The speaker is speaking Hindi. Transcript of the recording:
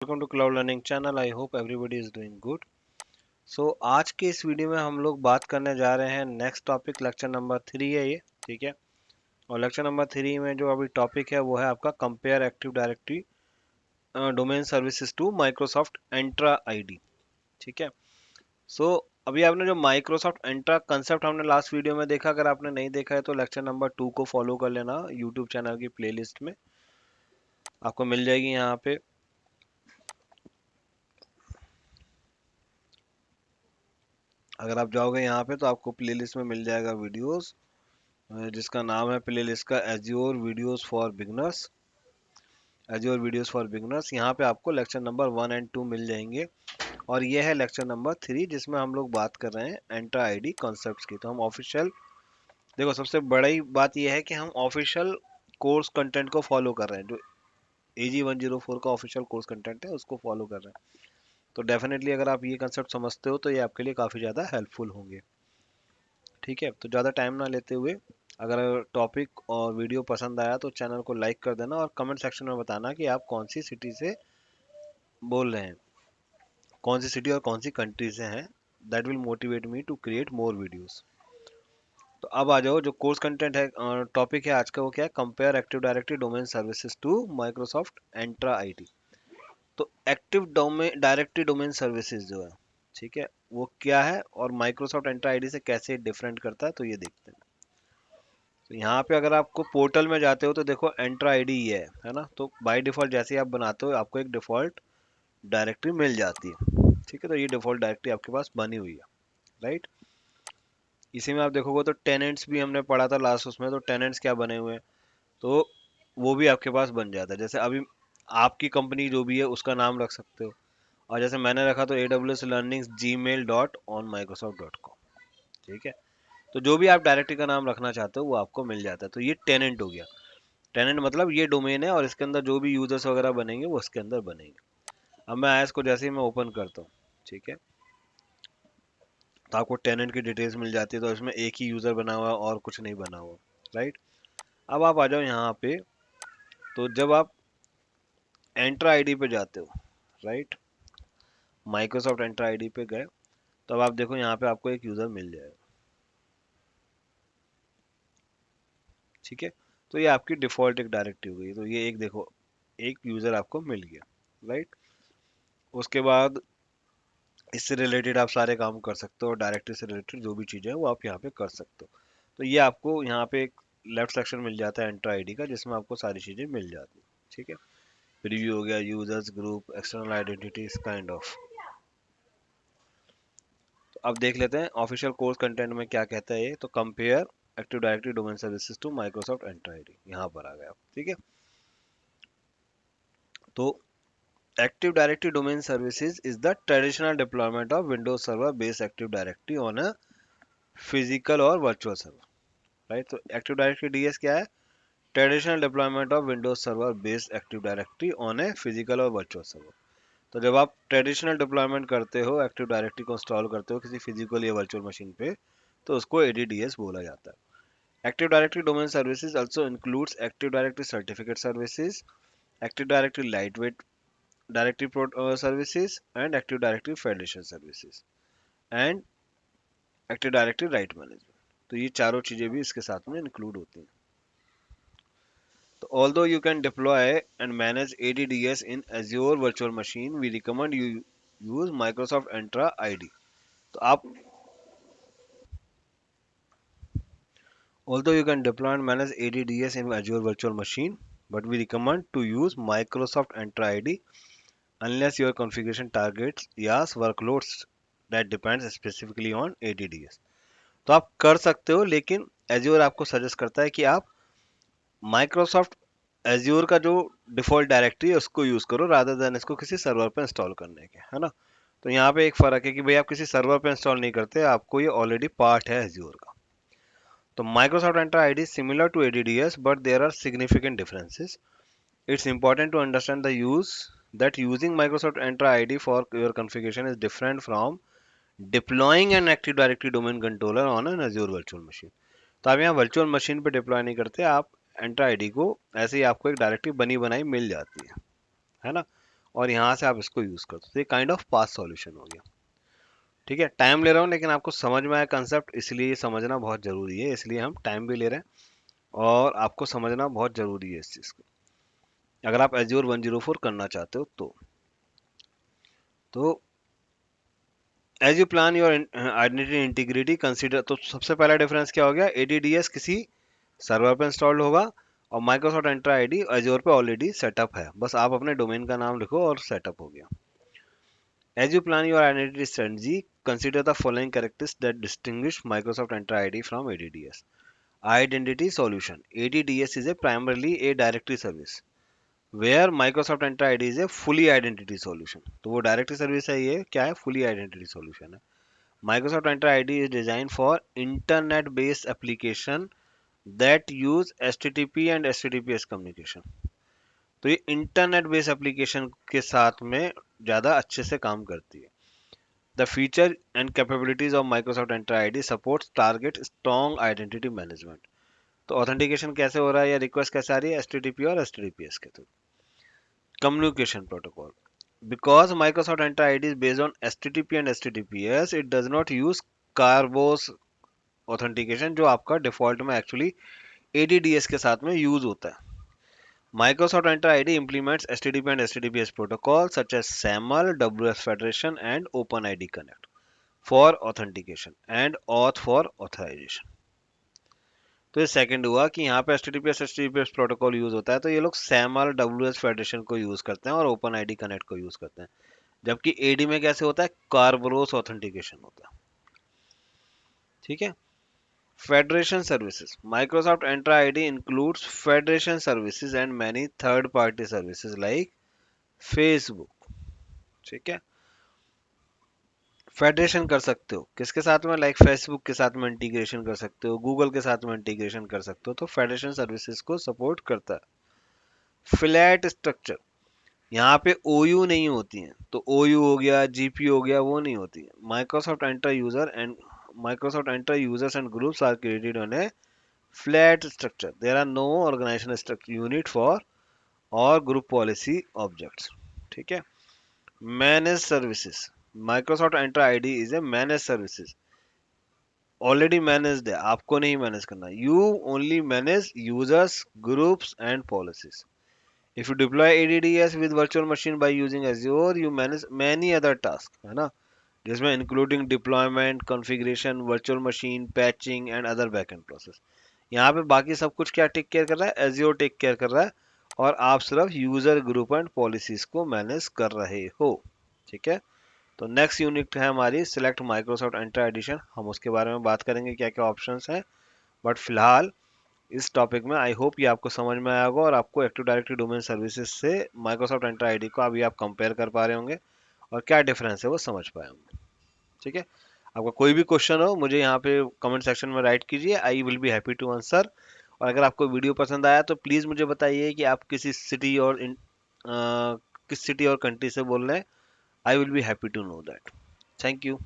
Welcome to cloud learning channel. I hope everybody is doing good. So आज के इस वीडियो में हम लोग बात करने जा रहे हैं नेक्स्ट टॉपिक, लेक्चर नंबर 3 है ये। ठीक है। और लेक्चर नंबर 3 में जो अभी टॉपिक है वो है आपका compare active directory domain services to Microsoft Entra ID. ठीक है। सो अभी आपने जो माइक्रोसॉफ्ट एंट्रा कंसेप्ट हमने लास्ट वीडियो में देखा, अगर आपने नहीं देखा है तो लेक्चर नंबर 2 को फॉलो कर लेना यूट्यूब चैनल की प्लेलिस्ट में, आपको मिल जाएगी यहाँ पे। अगर आप जाओगे यहाँ पे तो आपको प्लेलिस्ट में मिल जाएगा वीडियोस, जिसका नाम है प्लेलिस्ट का azure videos for beginners. Azure videos for beginners, यहाँ पे आपको लेक्चर नंबर 1 एंड 2 मिल जाएंगे। और ये है लेक्चर नंबर 3 जिसमें हम लोग बात कर रहे हैं एंट्रा आईडी कॉन्सेप्ट्स की। तो हम ऑफिशियल, देखो सबसे बड़ी बात यह है कि हम ऑफिशियल कोर्स कंटेंट को फॉलो कर रहे हैं। जो AG104 का ऑफिशियल कोर्स कंटेंट है उसको फॉलो कर रहे हैं। तो डेफिनेटली अगर आप ये कंसेप्ट समझते हो तो ये आपके लिए काफ़ी ज़्यादा हेल्पफुल होंगे। ठीक है। तो ज़्यादा टाइम ना लेते हुए, अगर टॉपिक और वीडियो पसंद आया तो चैनल को लाइक कर देना और कमेंट सेक्शन में बताना कि आप कौन सी सिटी से बोल रहे हैं, कौन सी सिटी और कौन सी कंट्री से हैं। That will motivate me to create more videos. तो अब आ जाओ, जो कोर्स कंटेंट है, टॉपिक है आज का, वो क्या है? Compare active directory domain services to Microsoft Entra ID. तो active domain directory domain services जो है, ठीक है, वो क्या है और माइक्रोसॉफ्ट एंट्रा आईडी से कैसे डिफरेंट करता है, तो ये देखते हैं। तो यहाँ पे अगर आपको पोर्टल में जाते हो तो देखो एंट्रा आईडी ये है ना। तो बाय डिफॉल्ट जैसे ही आप बनाते हो आपको एक डिफॉल्ट डायरेक्टरी मिल जाती है। ठीक है। तो ये डिफॉल्ट डायरेक्टरी आपके पास बनी हुई है, राइट। इसी में आप देखोगे तो टेनेंट्स भी हमने पढ़ा था लास्ट उसमें, तो टेनेंट्स क्या बने हुए हैं, तो वो भी आपके पास बन जाता है। जैसे अभी आपकी कंपनी जो भी है उसका नाम रख सकते हो, और जैसे मैंने रखा तो AWS लर्निंग gmail.onmicrosoft.com। ठीक है। तो जो भी आप डायरेक्टरी का नाम रखना चाहते हो वो आपको मिल जाता है। तो ये टेनेंट हो गया। टेनेंट मतलब ये डोमेन है और इसके अंदर जो भी यूजर्स वगैरह बनेंगे वो इसके अंदर बनेंगे। अब मैं आया इसको जैसे ही मैं ओपन करता हूँ, ठीक है, तो आपको टेनेंट की डिटेल्स मिल जाती है। तो इसमें एक ही यूजर बना हुआ है और कुछ नहीं बना हुआ, राइट। अब आप आ जाओ यहाँ पे। तो जब आप एंट्रा आईडी पे जाते हो, राइट, माइक्रोसॉफ्ट एंट्रा आईडी पे गए, तो अब आप देखो यहाँ पे आपको एक यूजर मिल जाएगा। ठीक है। तो ये आपकी डिफॉल्ट एक डायरेक्टरी हो गई। तो ये एक देखो, एक यूजर आपको मिल गया, राइट। उसके बाद इससे रिलेटेड आप सारे काम कर सकते हो, डायरेक्टरी से रिलेटेड जो भी चीज़ें हैं वो आप यहाँ पे कर सकते हो। तो ये आपको यहाँ पे एक लेफ्ट सेक्शन मिल जाता है एंट्रा आईडी का, जिसमें आपको सारी चीज़ें मिल जाती हैं। ठीक है। प्रीव्यू हो गया, users, group, external identities, kind of. तो अब देख लेते हैं ऑफिशियल कोर्स कंटेंट में क्या कहता है ये। तो compare active directory domain services to Microsoft Entra ID, यहाँ पर आ गया। ठीक है। तो Active Directory Domain Services is the traditional deployment of Windows Server based Active Directory on a physical or virtual server, right? तो Active Directory DS क्या है? Traditional deployment of Windows Server based Active Directory on a physical और virtual server। तो जब आप ट्रेडिशनल डिप्लॉयमेंट करते हो, एक्टिव डायरेक्टरी को इंस्टॉल करते हो किसी फिजिकल या वर्चुअल मशीन पे, तो उसको ADDS बोला जाता है। Active directory domain services also includes active directory certificate services, active directory lightweight directory services and active directory federation services and active directory right management। तो ये चारों चीजें भी इसके साथ में इंक्लूड होती हैं। तो although you can deploy and manage ADDS in Azure virtual machine, we recommend you use Microsoft Entra ID। तो आप, although you can deploy and manage ADDS in Azure virtual machine, but we recommend to use Microsoft Entra ID unless your configuration targets IaaS workloads that depends specifically on ADDS। तो आप कर सकते हो, लेकिन एज्योर आपको सजेस्ट करता है कि आप माइक्रोसॉफ्ट एज्योर का जो डिफॉल्ट डायरेक्टरी है उसको यूज करो, रादर देन इसको किसी सर्वर पे इंस्टॉल करने के, है ना। तो यहाँ पे एक फर्क है कि भाई आप किसी सर्वर पे इंस्टॉल नहीं करते, आपको ये ऑलरेडी पार्ट है एज्योर का। तो Microsoft Entra ID similar to ADDS but there are significant differences. It's important to understand the use that using Microsoft Entra ID for your configuration is different from deploying an Active Directory domain controller on an Azure virtual machine। तो आप यहाँ वर्चुअल मशीन पे डिप्लॉय नहीं करते, आप एंट्रा आईडी को ऐसे ही आपको एक डायरेक्टरी बनी बनाई मिल जाती है ना। और यहाँ से आप इसको यूज करते हो, तो ये काइंड ऑफ पास सॉल्यूशन हो गया। ठीक है, टाइम ले रहा हूँ लेकिन आपको समझ में आया कंसेप्ट, इसलिए ये समझना बहुत जरूरी है, इसलिए हम टाइम भी ले रहे हैं और आपको समझना बहुत जरूरी है इस चीज को, अगर आप एज्योर 104 करना चाहते हो तो as you plan your identity integrity consider, तो सबसे पहला डिफरेंस क्या हो गया, एडीडीएस किसी सर्वर पे इंस्टॉल्ड होगा और माइक्रोसॉफ्ट एंट्रा आईडी एज्योर पे ऑलरेडी सेटअप है, बस आप अपने डोमेन का नाम लिखो और सेटअप हो गया। As you plan your identity strategy consider the following characteristics that distinguish Microsoft Entra ID from ADDS. Identity solution. ADDS is a primarily a directory service where Microsoft Entra ID is a fully identity solution. तो वो directory service है, ये क्या है, fully identity solution है। Microsoft Entra ID is designed for internet based application that use HTTP and HTTPS communication. तो ये इंटरनेट बेस्ड एप्लीकेशन के साथ में ज़्यादा अच्छे से काम करती है। The feature and capabilities of Microsoft Entra ID supports target strong identity management. तो ऑथेंटिकेशन कैसे हो रहा है या रिक्वेस्ट कैसे आ रही है, एचटीटीपी और एचटीटीपीएस के थ्रू। Communication protocol, because Microsoft Entra ID is based on HTTP and HTTPS, it does not use Kerberos authentication जो आपका डिफॉल्ट में एक्चुअली एडीडीएस के साथ में यूज होता है। Microsoft Entra ID implements HTTP and HTTPS protocols such as SAML, WS Federation, and OpenID Connect for authentication and auth for authorization. तो ये सेकंड हुआ कि यहाँ पे H T T P S protocol use होता है, तो ये लोग सैमल डब्ल्यू एस फेडरेशन को यूज करते हैं और ओपन आईडी कनेक्ट को यूज करते हैं, जबकि एडी में कैसे होता है, कार्बोरोस ऑथेंटिकेशन होता है। ठीक है, federation services, Microsoft Entra ID includes federation services and many third party services like Facebook. ठीक है, फेडरेशन कर सकते हो किसके साथ में, लाइक फेसबुक के साथ में इंटीग्रेशन कर सकते हो, गूगल के साथ में इंटीग्रेशन कर सकते हो, तो फेडरेशन सर्विसेज को सपोर्ट करता है। फ्लैट स्ट्रक्चर, यहाँ पे OU नहीं होती हैं, तो OU हो गया, GP हो गया, वो नहीं होती है। Microsoft Enter users and groups are created on a flat structure. There are no organizational structure unit for or group policy objects. ठीक है, manage services, Microsoft Entra ID is a manage services, already managed है, आपको नहीं मैनेज करना, you only manage users groups and policies. If you deploy ADDS with virtual machine by using Azure, you manage many other tasks, है ना, जिसमें including deployment, configuration, virtual machine, patching and other backend process। यहाँ पे बाकी सब कुछ क्या टेक केयर कर रहा है, Azure टेक केयर कर रहा है, और आप सिर्फ यूजर ग्रुप एंड पॉलिसीज को मैनेज कर रहे हो। ठीक है, तो नेक्स्ट यूनिट है हमारी सिलेक्ट माइक्रोसॉफ्ट एंटर एडिशन, हम उसके बारे में बात करेंगे क्या क्या ऑप्शंस हैं, बट फिलहाल इस टॉपिक में आई होप ये आपको समझ में आया होगा और आपको एक्टिव डायरेक्टरी डोमेन सर्विसेज से माइक्रोसॉफ्ट एंटर आईडी को अभी आप कंपेयर कर पा रहे होंगे और क्या डिफरेंस है वो समझ पाए होंगे। ठीक है, आपका कोई भी क्वेश्चन हो मुझे यहाँ पे कमेंट सेक्शन में राइट कीजिए, I will be happy to answer. और अगर आपको वीडियो पसंद आया तो प्लीज़ मुझे बताइए कि आप किसी सिटी और किस सिटी और कंट्री से बोल रहे हैं, I will be happy to know that. Thank you.